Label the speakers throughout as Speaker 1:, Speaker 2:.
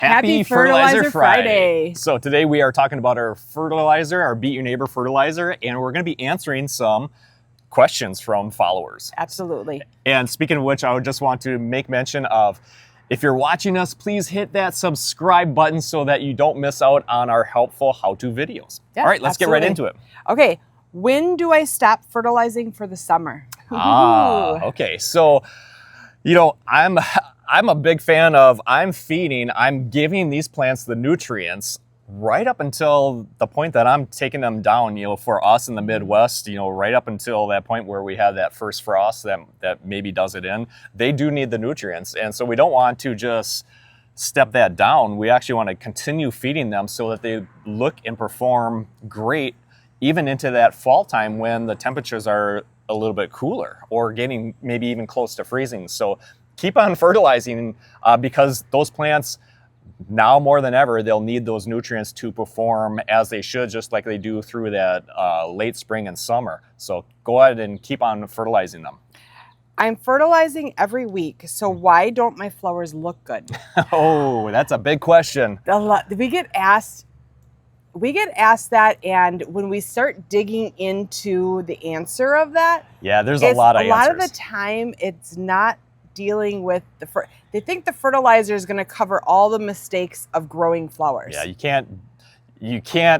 Speaker 1: Happy Fertilizer Friday. So today we are talking about our fertilizer, our Beat Your Neighbor fertilizer, and we're going to be answering some questions from followers.
Speaker 2: Absolutely.
Speaker 1: And speaking of which, I would just want to make mention of, if you're watching us, please hit that subscribe button so that you don't miss out on our helpful how-to videos.
Speaker 2: Yeah,
Speaker 1: all right, let's get right into it.
Speaker 2: Okay, when do I stop fertilizing for the summer?
Speaker 1: Okay. So, you know, I'm a big fan of I'm giving these plants the nutrients right up until the point that I'm taking them down, you know, for us in the Midwest, you know, right up until that point where we have that first frost that maybe does it in. They do need the nutrients. And so we don't want to just step that down. We actually want to continue feeding them so that they look and perform great even into that fall time when the temperatures are a little bit cooler or getting maybe even close to freezing. So keep on fertilizing because those plants, now more than ever, they'll need those nutrients to perform as they should, just like they do through that late spring and summer. So go ahead and keep on fertilizing them.
Speaker 2: I'm fertilizing every week, so why don't my flowers look good?
Speaker 1: Oh, that's a big question.
Speaker 2: We get asked that, and when we start digging into the answer of that,
Speaker 1: yeah, there's a lot of answers.
Speaker 2: A lot of the time, it's not dealing with they think the fertilizer is going to cover all the mistakes of growing flowers.
Speaker 1: Yeah,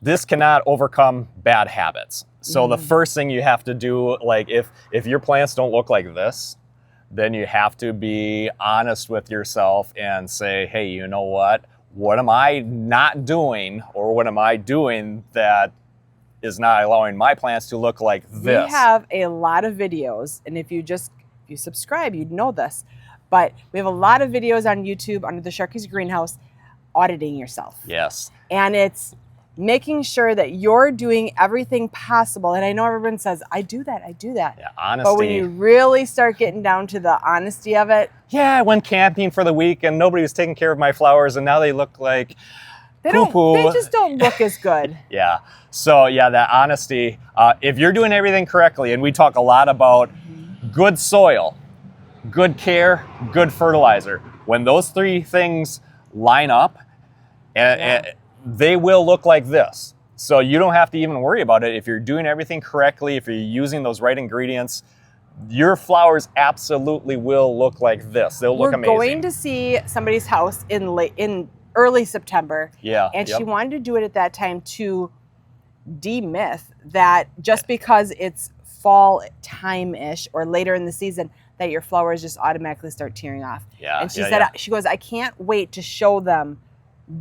Speaker 1: this cannot overcome bad habits. So the first thing you have to do, like if your plants don't look like this, then you have to be honest with yourself and say, hey, you know what am I not doing, or what am I doing that is not allowing my plants to look like this?
Speaker 2: We have a lot of videos, and if you subscribe, you'd know this, but we have a lot of videos on YouTube under the Sharkey's greenhouse auditing yourself.
Speaker 1: Yes.
Speaker 2: And it's making sure that you're doing everything possible. And I know everyone says, I do that.
Speaker 1: Yeah, honesty.
Speaker 2: But when you really start getting down to the honesty of it.
Speaker 1: Yeah, I went camping for the week and nobody was taking care of my flowers and now they look like poo-poo.
Speaker 2: They just don't look as good.
Speaker 1: Yeah. So yeah, that honesty. If you're doing everything correctly, and we talk a lot about good soil, good care, good fertilizer. When those three things line up, and they will look like this. So you don't have to even worry about it. If you're doing everything correctly, if you're using those right ingredients, your flowers absolutely will look like this. They'll look amazing.
Speaker 2: We're going to see somebody's house in early September.
Speaker 1: Yeah.
Speaker 2: And she wanted to do it at that time to demyth that just because it's fall time-ish or later in the season that your flowers just automatically start tearing off.
Speaker 1: Yeah.
Speaker 2: And she said, she goes, I can't wait to show them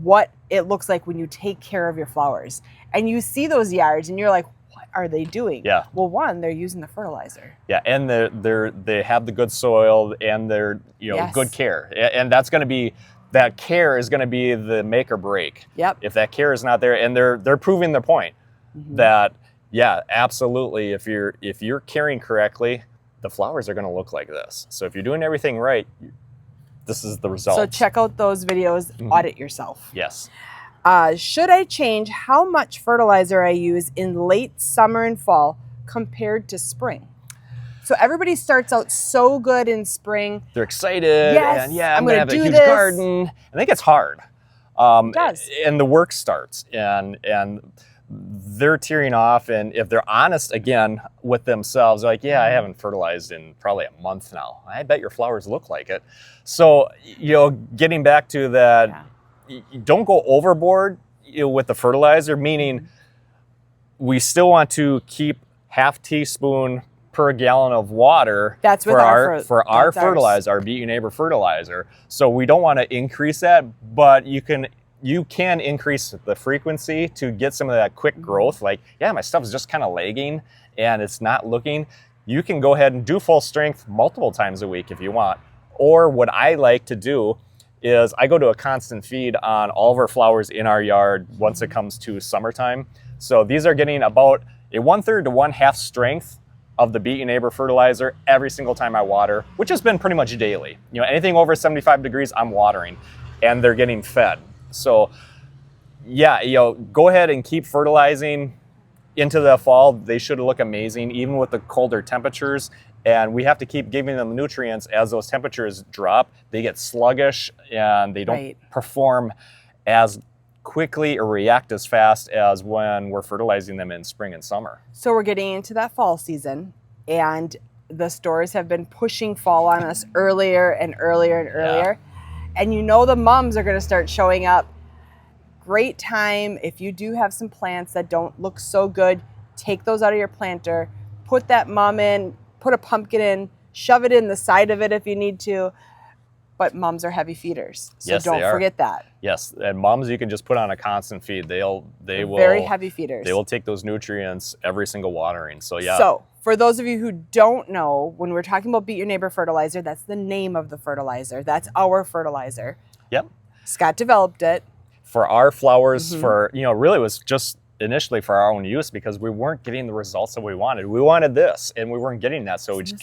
Speaker 2: what it looks like when you take care of your flowers. And you see those yards and you're like, what are they doing?
Speaker 1: Yeah.
Speaker 2: Well, one, they're using the fertilizer.
Speaker 1: Yeah, and they have the good soil and they're, good care. And that's going to be, that care is going to be the make or break.
Speaker 2: Yep.
Speaker 1: If that care is not there, and they're proving their point that, yeah, absolutely, if you're caring correctly, the flowers are going to look like this. So if you're doing everything right, this is the result.
Speaker 2: So check out those videos, audit yourself.
Speaker 1: Yes.
Speaker 2: Should I change how much fertilizer I use in late summer and fall compared to spring? So everybody starts out so good in spring.
Speaker 1: They're excited.
Speaker 2: Yes,
Speaker 1: and I'm going to have a huge
Speaker 2: this
Speaker 1: garden. I think it's hard.
Speaker 2: It does.
Speaker 1: And the work starts. And they're tearing off, and if they're honest again with themselves, like, yeah, I haven't fertilized in probably a month now. I bet your flowers look like it. So, getting back to that, you don't go overboard with the fertilizer, meaning we still want to keep half teaspoon per gallon of water for our fertilizer, our Beat Your Neighbor fertilizer. So we don't want to increase that, but you can increase the frequency to get some of that quick growth. Like, yeah, my stuff is just kind of lagging and it's not looking. You can go ahead and do full strength multiple times a week if you want. Or what I like to do is I go to a constant feed on all of our flowers in our yard once it comes to summertime. So these are getting about a 1/3 to 1/2 strength of the Beat Your Neighbor fertilizer every single time I water, which has been pretty much daily. Anything over 75 degrees, I'm watering, and they're getting fed. So yeah, go ahead and keep fertilizing into the fall. They should look amazing, even with the colder temperatures. And we have to keep giving them nutrients as those temperatures drop. They get sluggish and they don't
Speaker 2: Right.
Speaker 1: perform as quickly or react as fast as when we're fertilizing them in spring and summer.
Speaker 2: So we're getting into that fall season, and the stores have been pushing fall on us earlier and earlier and earlier. And you know the mums are going to start showing up. Great time if you do have some plants that don't look so good, take those out of your planter, put that mum in, put a pumpkin in, shove it in the side of it if you need to. But mums are heavy feeders, so
Speaker 1: Yes,
Speaker 2: don't
Speaker 1: they are.
Speaker 2: forget that.
Speaker 1: Yes, and mums you can just put on a constant feed. They will
Speaker 2: Very heavy feeders.
Speaker 1: They will take those nutrients every single watering. So yeah.
Speaker 2: So for those of you who don't know, when we're talking about Beat Your Neighbor fertilizer, that's the name of the fertilizer. That's our fertilizer.
Speaker 1: Yep.
Speaker 2: Scott developed it.
Speaker 1: For our flowers, for really it was just initially for our own use because we weren't getting the results that we wanted. We wanted this, and we weren't getting that, so we just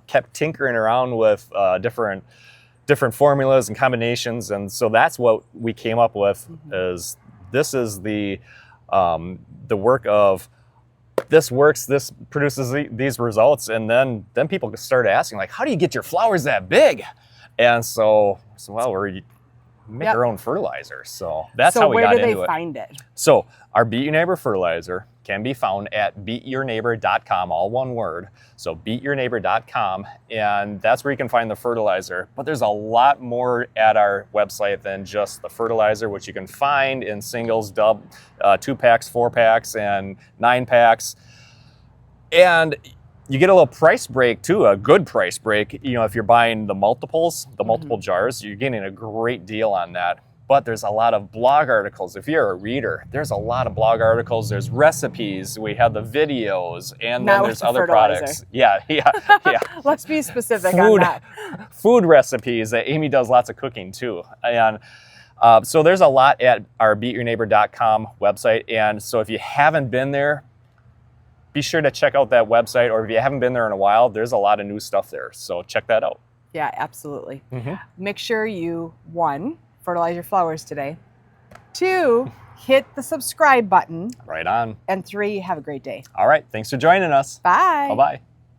Speaker 1: kept tinkering around with different formulas and combinations, and so that's what we came up with. Is this is the work of this works, this produces these results, and then people started asking like, how do you get your flowers that big? And so well, we make our own fertilizer. So that's how we got into it. So where do they
Speaker 2: find it?
Speaker 1: So our Beat Your Neighbor fertilizer can be found at beatyourneighbor.com, all one word. So beatyourneighbor.com, and that's where you can find the fertilizer. But there's a lot more at our website than just the fertilizer, which you can find in singles, 2 packs, 4 packs, and 9 packs. And you get a little price break too, a good price break. If you're buying the multiple jars, you're getting a great deal on that. But there's a lot of blog articles. If you're a reader, there's a lot of blog articles. There's recipes. We have the videos, and then there's other products. Yeah.
Speaker 2: Let's be specific on that.
Speaker 1: Food recipes. Amy does lots of cooking too, and so there's a lot at our beatyourneighbor.com website. And so if you haven't been there, be sure to check out that website, or if you haven't been there in a while, there's a lot of new stuff there. So check that out.
Speaker 2: Yeah, absolutely. Make sure you, 1, fertilize your flowers today. 2, hit the subscribe button.
Speaker 1: Right on.
Speaker 2: And 3, have a great day.
Speaker 1: All right. Thanks for joining us.
Speaker 2: Bye.
Speaker 1: Bye-bye.